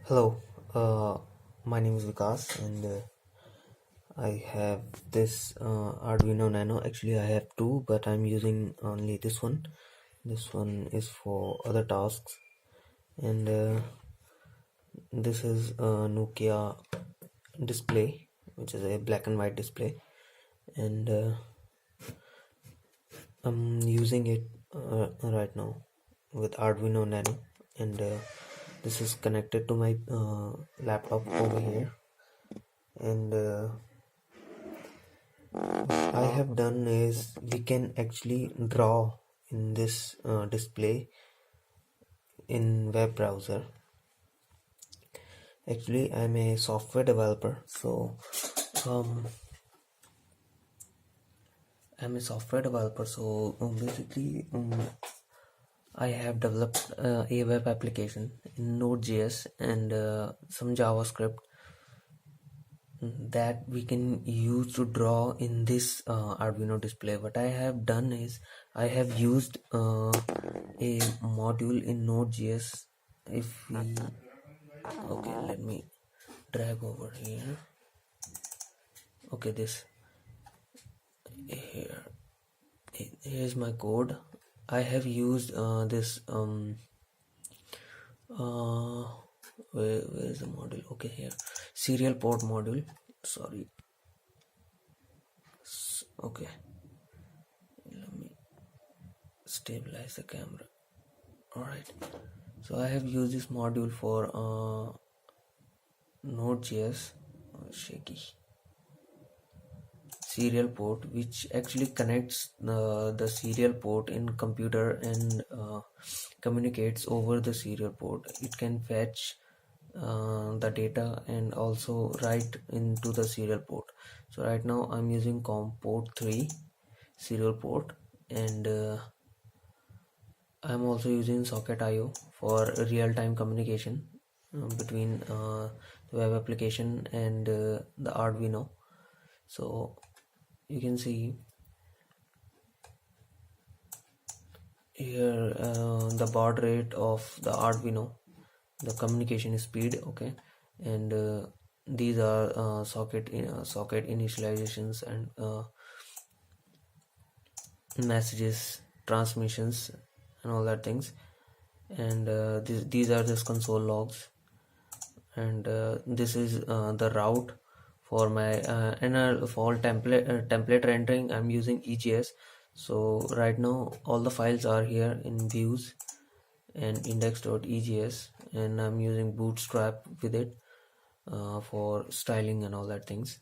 Hello, my name is Vikas, and I have this Arduino Nano. Actually, I have two, but I'm using only this one. This one is for other tasks, and this is a Nokia display, which is a black and white display, and I'm using it right now with Arduino Nano, and this is connected to my laptop over here, and what I have done is we can actually draw in this display in web browser. Actually, I'm a software developer, so um, basically I have developed a web application in Nodejs and some JavaScript that we can use to draw in this Arduino display. What I have done is I have used a module in Node.js. If we okay, let me drag over here. Okay, this here. Here's my code. I have used this where is the module? Okay, here, serial port module. Sorry. Okay, let me stabilize the camera. Alright, so I have used this module for Node.js shaky serial port, which actually connects the serial port in computer and communicates over the serial port. It can fetch the data and also write into the serial port. So right now I'm using COM port 3 serial port, and I'm also using socket IO for real-time communication between the web application and the Arduino. So you can see here the baud rate of the Arduino, the communication speed. Okay, and these are socket initializations and messages transmissions and all that things, and these are just console logs, and this is the route for my and for template rendering I'm using EGS. So right now all the files are here in views and index.egs, and I'm using bootstrap with it for styling and all that things,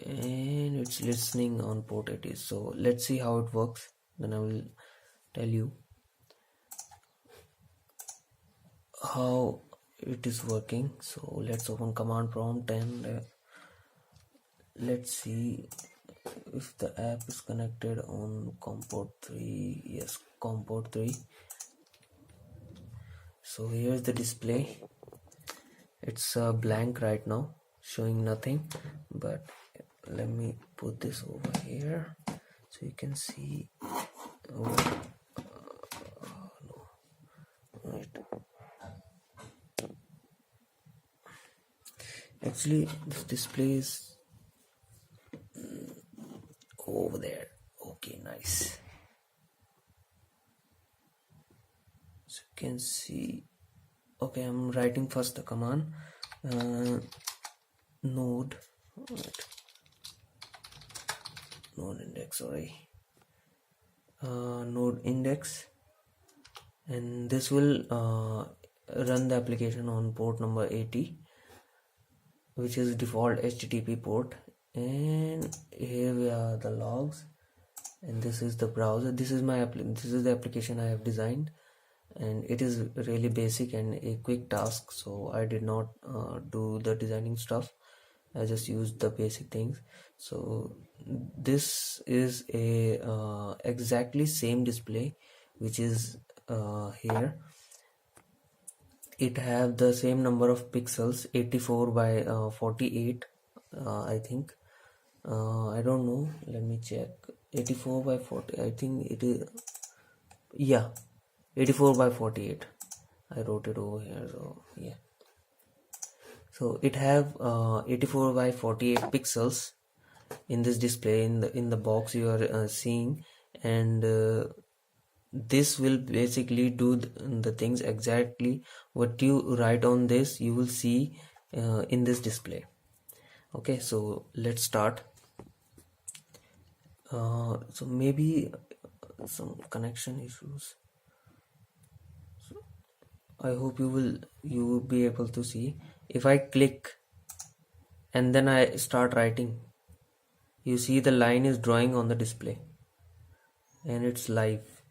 and it's listening on port 80. So let's see how it works, then I will tell you how it is working. So let's open command prompt and let's see if the app is connected on COM port 3. Yes, COM port 3. So here's the display. It's blank right now, showing nothing, but let me put this over here so you can see. No. Right. Actually, this display is over there. Okay, nice. So you can see. Okay, I'm writing first the command node index, sorry, node index, and this will run the application on port number 80, which is default HTTP port. And here we are the logs, and this is the browser. This is the application I have designed, and it is really basic and a quick task, so I did not do the designing stuff. I just used the basic things. So this is a exactly same display which is here. It have the same number of pixels, 84 by 48, I think. I don't know, let me check. 84 by 40, I think it is, yeah, 84 by 48. I wrote it over here, so yeah. So it have 84 by 48 pixels in this display in the box you are seeing, and this will basically do the things exactly what you write on this you will see in this display. Okay, so let's start. So maybe some connection issues. I hope you will be able to see. If I click and then I start writing, you see the line is drawing on the display and it's live.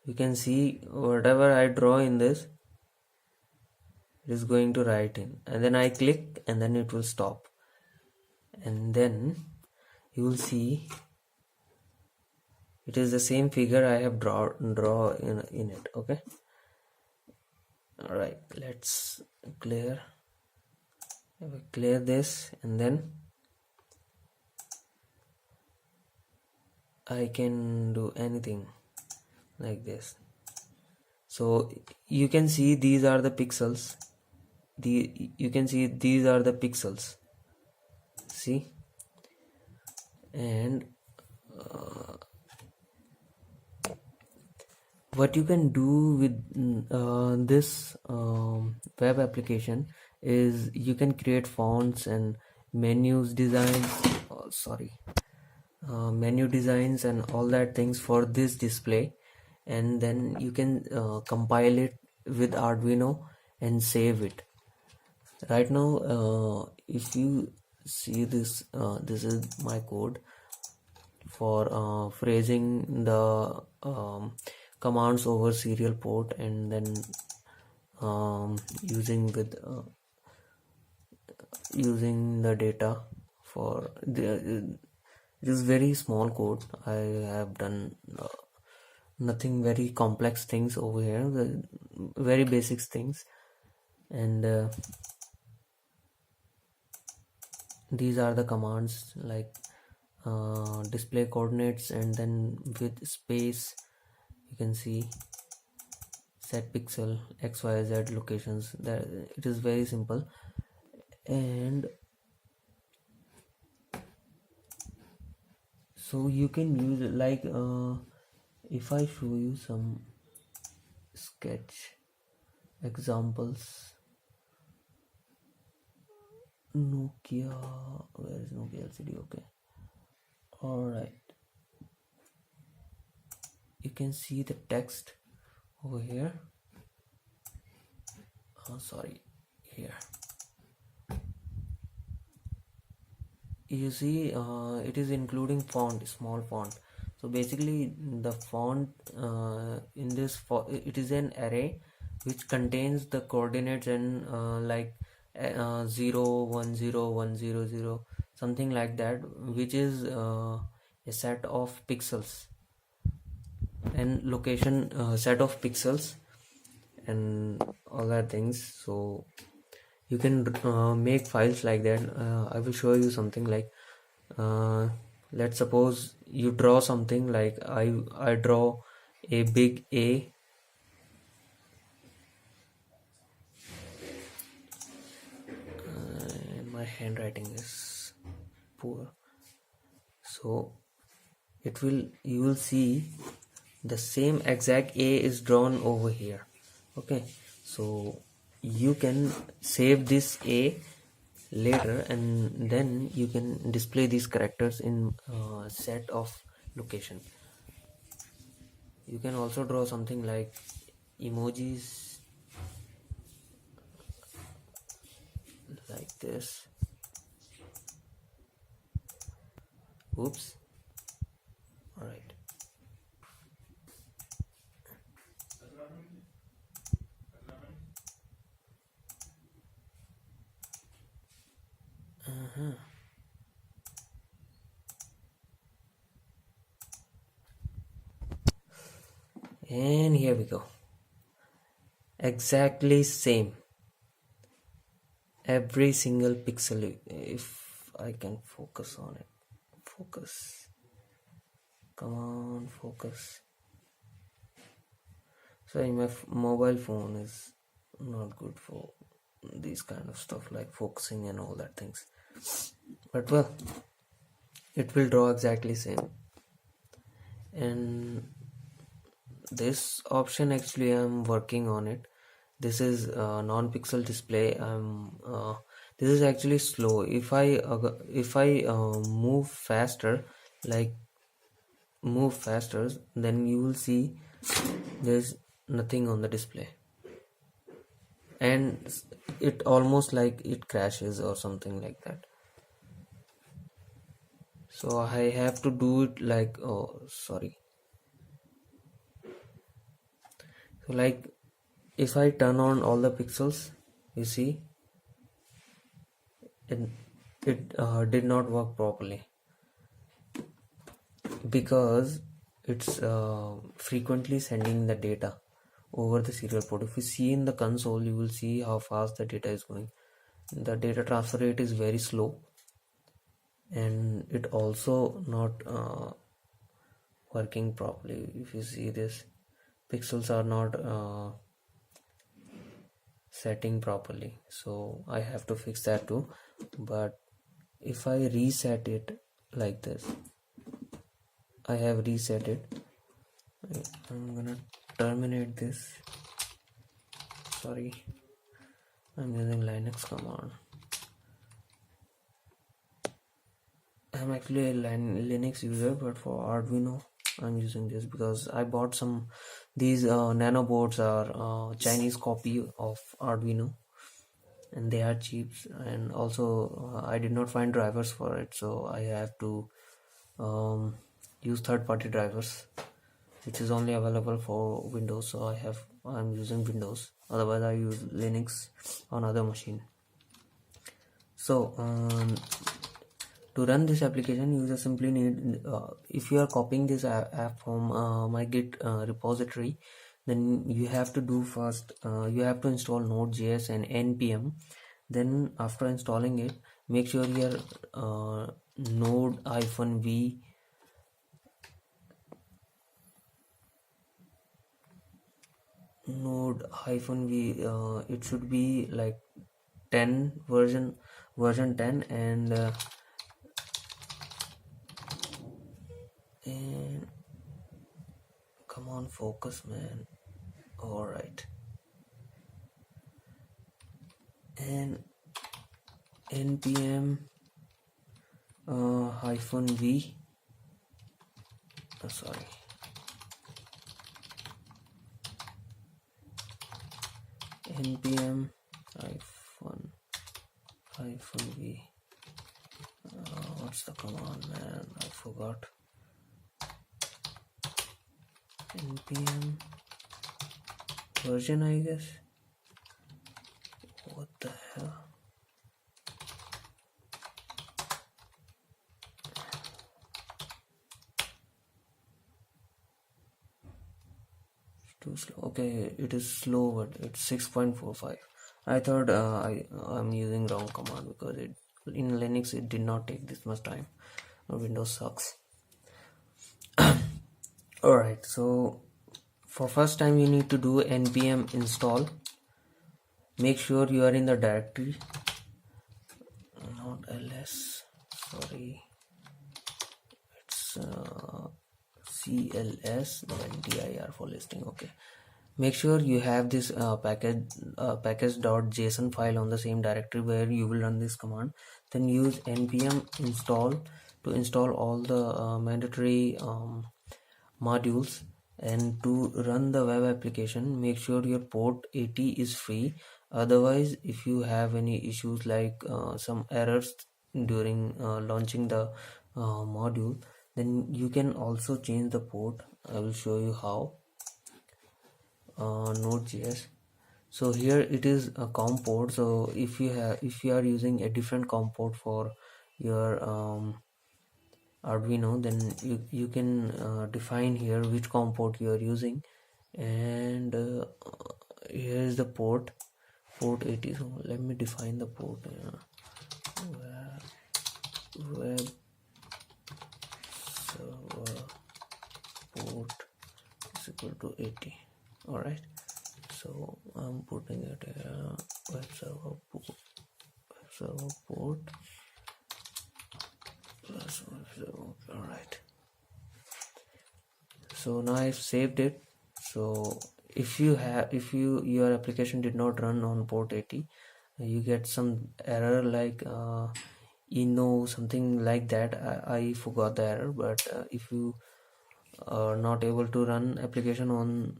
You can see whatever I draw in this, it is going to write in, and then I click and then it will stop, and then you will see it is the same figure I have draw in it. Okay, all right, let's clear this, and then I can do anything like this. So you can see these are the pixels. You can see these are the pixels. See, and what you can do with this web application is you can create fonts and menus designs. Menu designs and all that things for this display, and then you can compile it with Arduino and save it. Right now, if you see this, this is my code for phrasing the commands over serial port, and then using the data for the it is very small code. I have done nothing very complex things over here, the very basic things, and these are the commands like display coordinates, and then with space you can see set pixel xyz locations. That it is very simple, and so you can use it like if I show you some sketch examples. Nokia, where is Nokia LCD? Okay, all right, you can see the text over here. Sorry, here you see it is including font, small font. So basically the font in this it is an array which contains the coordinates and like 0 1 0 1 0 0, something like that, which is a set of pixels and location set of pixels and all that things. So you can make files like that. I will show you something like let's suppose you draw something like I draw a big A, and my handwriting is poor, so you will see the same exact A is drawn over here. Okay, so you can save this A later, and then you can display these characters in set of location. You can also draw something like emojis like this. Oops, all right. And here we go, exactly same, every single pixel. If I can focus on it, focus, come on, focus. Sorry, my mobile phone is not good for these kind of stuff like focusing and all that things. But well, it will draw exactly same. And this option, actually I'm working on it. This is non-pixel display. This is actually slow. If I move faster, then you will see there's nothing on the display, and it almost like it crashes or something like that. So I have to do it like, oh sorry, so like if I turn on all the pixels, you see it did not work properly, because it's frequently sending the data over the serial port. If you see in the console, you will see how fast the data is going. The data transfer rate is very slow, and it also not working properly. If you see this, pixels are not setting properly, so I have to fix that too. But if I reset it like this, I have reset it. I'm gonna terminate this. Sorry, I'm using Linux command. I'm actually a Linux user, but for Arduino I'm using this because I bought these nano boards are Chinese copy of Arduino, and they are cheap, and also I did not find drivers for it, so I have to use third-party drivers, which is only available for Windows. So I'm using Windows, otherwise I use Linux on other machine. So to run this application, you just simply need, if you are copying this app from my Git repository, then you have to do first, you have to install Nodejs and npm. Then after installing it, make sure your node-v it should be like 10 version 10, and come on, focus, man. All right. And npm -v, sorry, npm -v, what's the command, man? I forgot. npm version, I guess. What the hell? Too slow. Okay, it is slow, but it's 6.45. I thought I'm using wrong command, because in Linux it did not take this much time. Windows sucks. Alright, so for first time you need to do npm install. Make sure you are in the directory, not ls, sorry, it's cls, then dir for listing. Okay, make sure you have this package.json file on the same directory where you will run this command. Then use npm install to install all the mandatory modules. And to run the web application, make sure your port 80 is free. Otherwise, if you have any issues like some errors during launching the module, then you can also change the port. I will show you how. Node.js. So here it is a COM port. So if you are using a different COM port for your Arduino, then you can define here which COM port you are using, and here is the port 80. So let me define the port. Web server port is equal to 80. All right, so I'm putting it web server So port plus 1, alright. So now I've saved it. So if your application did not run on port 80, you get some error like something like that. I forgot the error, but if you are not able to run application on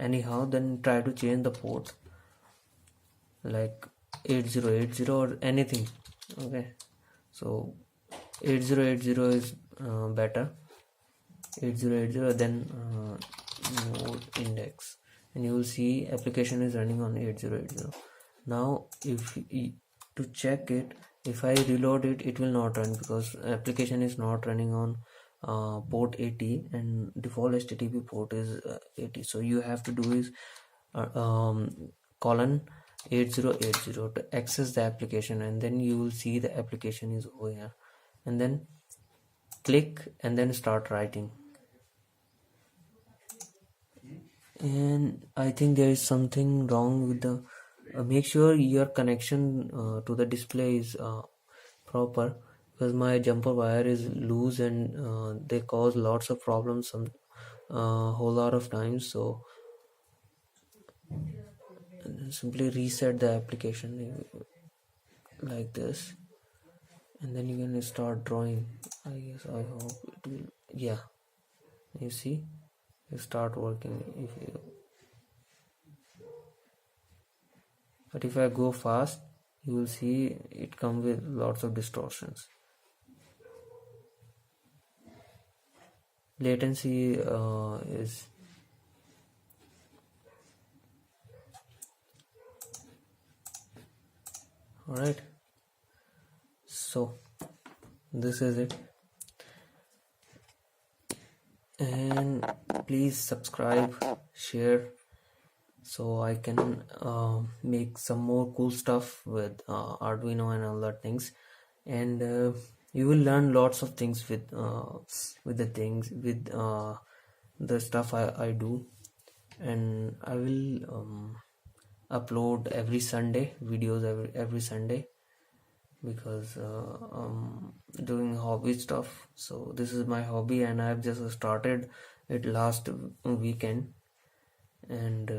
anyhow, then try to change the port like 8080 or anything. Okay, so 8080 is better. 8080, then node index, and you will see application is running on 8080. Now to check it, if I reload it, it will not run because application is not running on port 80 and default HTTP port is 80. So you have to do is colon 8080 to access the application, and then you will see the application is over here, and then click and then start writing. And I think there is something wrong with the make sure your connection to the display is proper, because my jumper wire is loose and they cause lots of problems some whole lot of times. So simply reset the application like this, and then you can start drawing. I hope it will. Yeah, you see, you start working. But if I go fast, you will see it comes with lots of distortions. Latency is alright. So this is it, and please subscribe, share, so I can make some more cool stuff with Arduino and other things, and you will learn lots of things with the stuff I do, and I will upload every Sunday videos every Sunday, because doing hobby stuff. So this is my hobby and I've just started it last weekend, and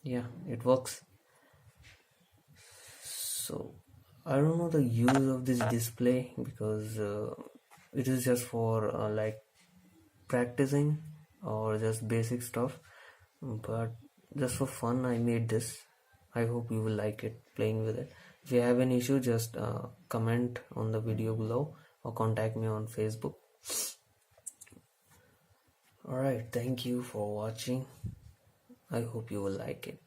yeah, it works. So I don't know the use of this display, because it is just for like practicing or just basic stuff, but just for fun I made this. I hope you will like it playing with it. If you have any issue, just comment on the video below or contact me on Facebook. Alright, thank you for watching. I hope you will like it.